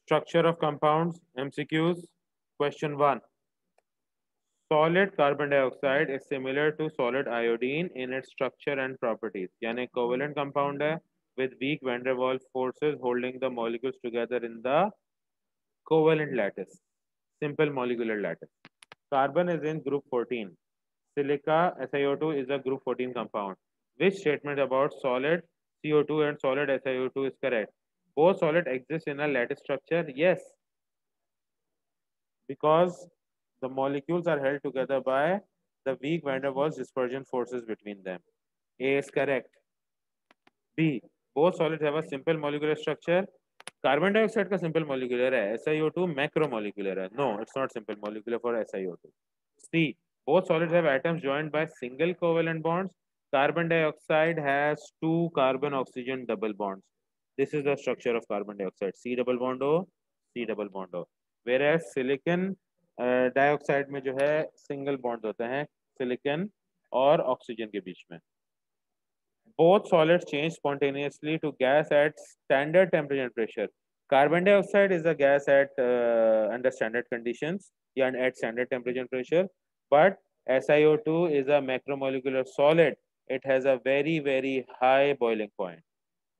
Structure of compounds, MCQs. Question 1. Solid carbon dioxide is similar to solid iodine in its structure and properties. यानी covalent compound है with weak van der Waals forces holding the molecules together in the covalent lattice, simple molecular lattice. Carbon is in group 14. Silica SiO2 is a group 14 compound. Which statement about solid CO2 and solid SiO2 is correct? Both solid exist in a lattice structure. Yes, because the molecules are held together by the weak van der Waals dispersion forces between them. A is correct. B. Both solids have a simple molecular structure. Carbon dioxide का simple molecular है. SiO2 macromolecular है. No, it's not simple molecular for SiO2. C. Both solids have atoms joined by single covalent bonds. Carbon dioxide has two carbon-oxygen double bonds. This is the structure of carbon dioxide. C double bond O, C double bond O. Whereas silicon dioxide में जो है single bond होते हैं silicon और oxygen के बीच में. Both solids change spontaneously to gas at standard temperature and pressure. Carbon dioxide is a gas at under standard conditions and at standard temperature and pressure, but SiO2 is a macromolecular solid. It has a very high boiling point.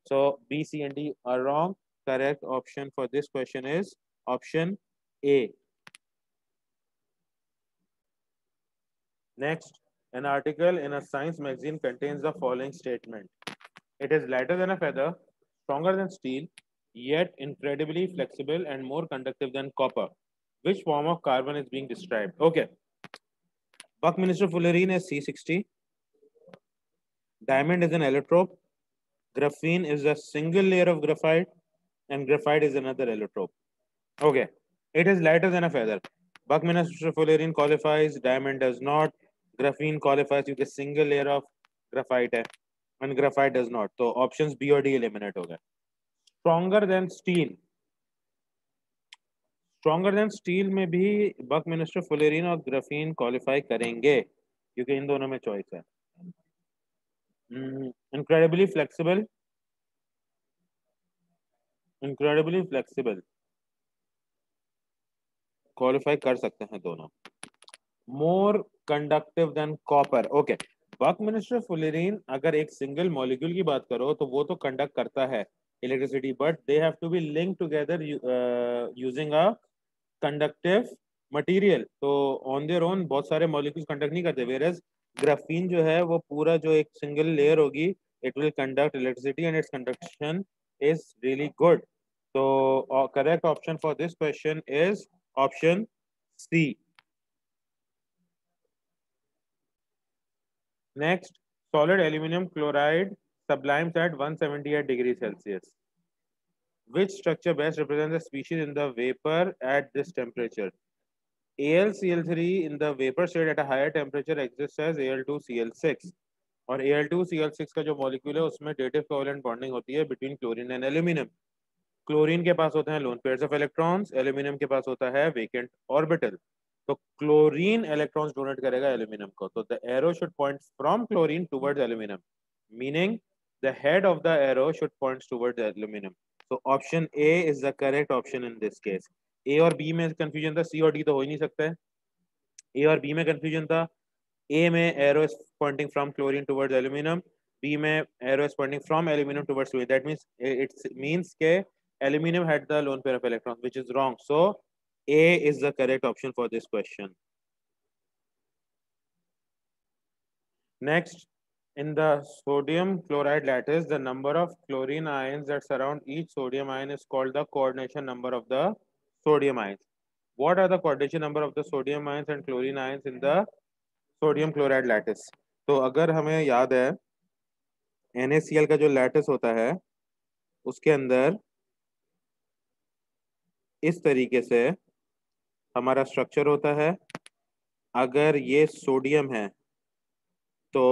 So B, C, and D are wrong. Correct option for this question is option A. Next, an article in a science magazine contains the following statement. It is lighter than a feather, stronger than steel, yet incredibly flexible and more conductive than copper. Which form of carbon is being described? Okay. Buckminster fullerene is C60. Diamond is an allotrope. Graphene is a single layer of graphite, and graphite is another allotrope. Okay. It is lighter than a feather. Buckminster fullerene qualifies, diamond does not. Graphene qualifies क्योंकि single layer of graphite है, and graphite does not. So options B और D eliminate हो गए. Stronger than steel. Stronger than steel में भी बकमिनिस्टर fullerene और graphene qualify करेंगे क्योंकि इन दोनों में चॉइस है. Incredibly flexible. Incredibly flexible. Qualify कर सकते हैं दोनों. More conductive than copper. Okay. Buckminsterfullerene अगर एक सिंगल मॉलिक्यूल की बात करो तो वो तो कंडक्ट करता है electricity, but they have to be linked together using a conductive material. तो ऑन देयर ओन बहुत सारे मॉलिक्यूल्स कंडक्ट नहीं करते, वेयरएज ग्राफीन जो है वो पूरा जो एक सिंगल लेयर होगी it will conduct electricity and its conduction is really good. तो correct option for this question is option C. Next, solid aluminum chloride sublimes at 178 degrees Celsius. Which structure best represents the species in the vapor at this temperature? AlCl3 in the vapor state at a higher temperature exists as Al2Cl6. और Al2Cl6 का जो molecule है उसमें dative covalent bonding होती है between chlorine and aluminium. Chlorine के पास होते हैं lone pairs of electrons, aluminium के पास होता है वेकेंट ऑर्बिटल. तो क्लोरीन इलेक्ट्रॉन्स डोनेट करेगा एल्यूमिनियम को. तो the arrow should point from chlorine towards aluminium, meaning the head of the arrow should point towards aluminium. तो option A is the correct option in this case. A और B में confusion था, सी और D तो हो ही नहीं सकता है. ए और बी में कंफ्यूजन था. ए में arrow is pointing from chlorine towards aluminium, B में arrow is pointing from aluminium towards chlorine. That means it means के aluminum had the lone pair of electrons, which is wrong. So A is the correct option for this question. Next, in the sodium chloride lattice, the number of chlorine ions that surround each sodium ion is called the coordination number of the sodium ions. What are the coordination number of the sodium ions and chlorine ions in the sodium chloride lattice? तो अगर हमें याद है NaCl का जो lattice होता है उसके अंदर इस तरीके से हमारा स्ट्रक्चर होता है. अगर ये सोडियम है तो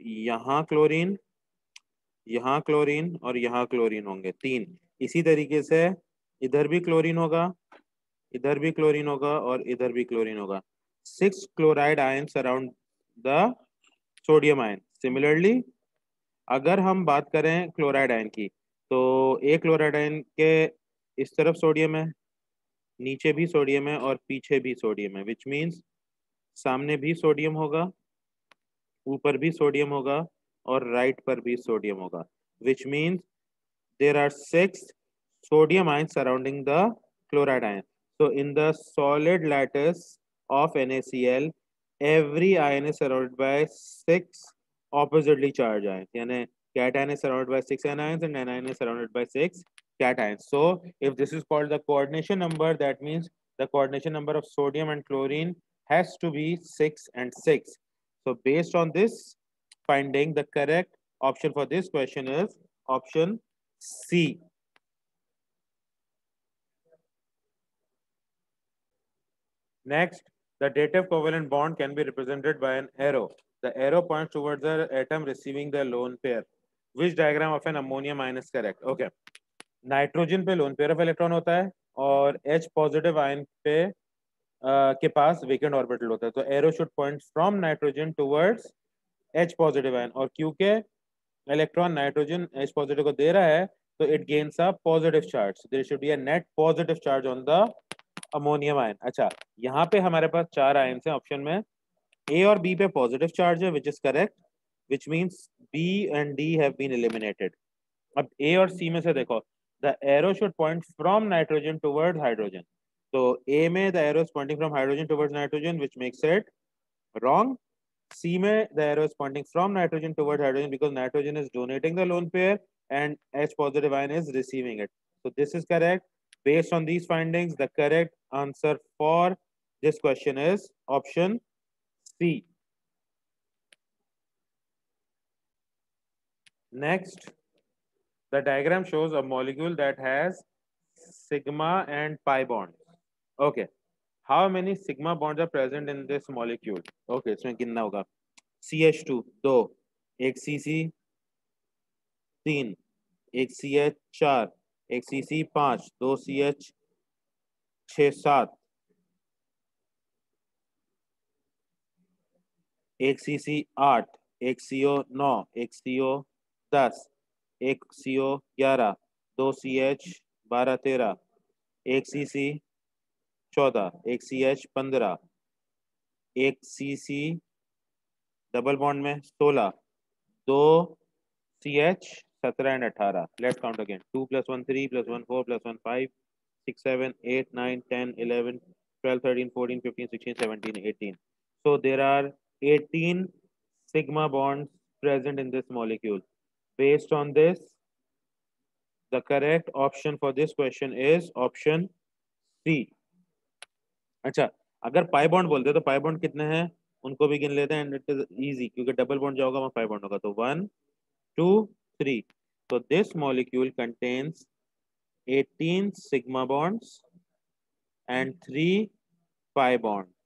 यहाँ क्लोरीन, यहाँ क्लोरीन और यहाँ क्लोरीन होंगे तीन. इसी तरीके से इधर भी क्लोरीन होगा, इधर भी क्लोरीन होगा और इधर भी क्लोरीन होगा. 6 chloride ions around the sodium ion. Similarly अगर हम बात करें क्लोराइड आयन की तो एक क्लोराइड आयन के इस तरफ सोडियम है, नीचे भी सोडियम है और पीछे भी सोडियम है, विच मीन्स सामने भी सोडियम होगा, ऊपर भी सोडियम होगा और राइट पर भी सोडियम होगा, which means there are six sodium ions surrounding the chloride ion. So in the solid lattice of NaCl, every ion is surrounded by six oppositely charged ions. Yani cation is surrounded by six anions and anion is surrounded by six cations. So if this is called the coordination number, that means the coordination number of sodium and chlorine has to be 6 and 6. So based on this finding, the correct option for this question is option C. Next, the dative covalent bond can be represented by an arrow. The arrow points towards the atom receiving the lone pair. Which diagram of an ammonium ion is correct? Okay. Nitrogen पे lone pair of electron होता है और H positive ion पे के पास vacant orbital होता है, तो arrow should point from nitrogen towards H positive ion, और क्योंकि इलेक्ट्रॉन नाइट्रोजन H पॉजिटिव को दे रहा है तो it gains a positive charge, there should be a net positive charge on the ammonium ion. अच्छा, यहाँ पे हमारे पास चार आयन हैं ऑप्शन में, ए और बी पे पॉजिटिव चार्ज है which is correct, which means B and D have been eliminated. अब ए और सी में से देखो, the arrow should point from nitrogen towards hydrogen, तो ए में the arrow is pointing from hydrogen towards nitrogen which makes it wrong. C में the arrow is pointing from nitrogen toward hydrogen because nitrogen is donating the lone pair and H positive ion is receiving it. So this is correct. Based on these findings, the correct answer for this question is option C. Next, the diagram shows a molecule that has sigma and pi bonds. Okay. How many sigma bonds are present in this molecule? Okay, इसमें कितना होगा? CH2 दो, एक CC तीन, एक CH4, एक CC5, दो CH6 7, एक CC8, एक CO9, एक CO10, एक CO11, दो CH12 13, एक CC14, एक CH15, एक CC डबल बॉन्ड में 16, दो CH17 and 18। Let's count again, 2 + 1 3 + 1 4 + 1 5 6 7 8 9 10 11 12 13 14 15 16 17 18. So there are 18 sigma bonds present in this molecule. Based on this, the correct option for this question is option C. अच्छा, अगर pi bond बोलते तो pi bond कितने हैं उनको भी गिन लेते हैं, एंड इट इज इजी क्योंकि डबल बॉन्ड जो होगा वहाँ पाई बॉन्ड होगा, तो 1 2 3. So this molecule contains 18 sigma bonds and 3 pi bonds.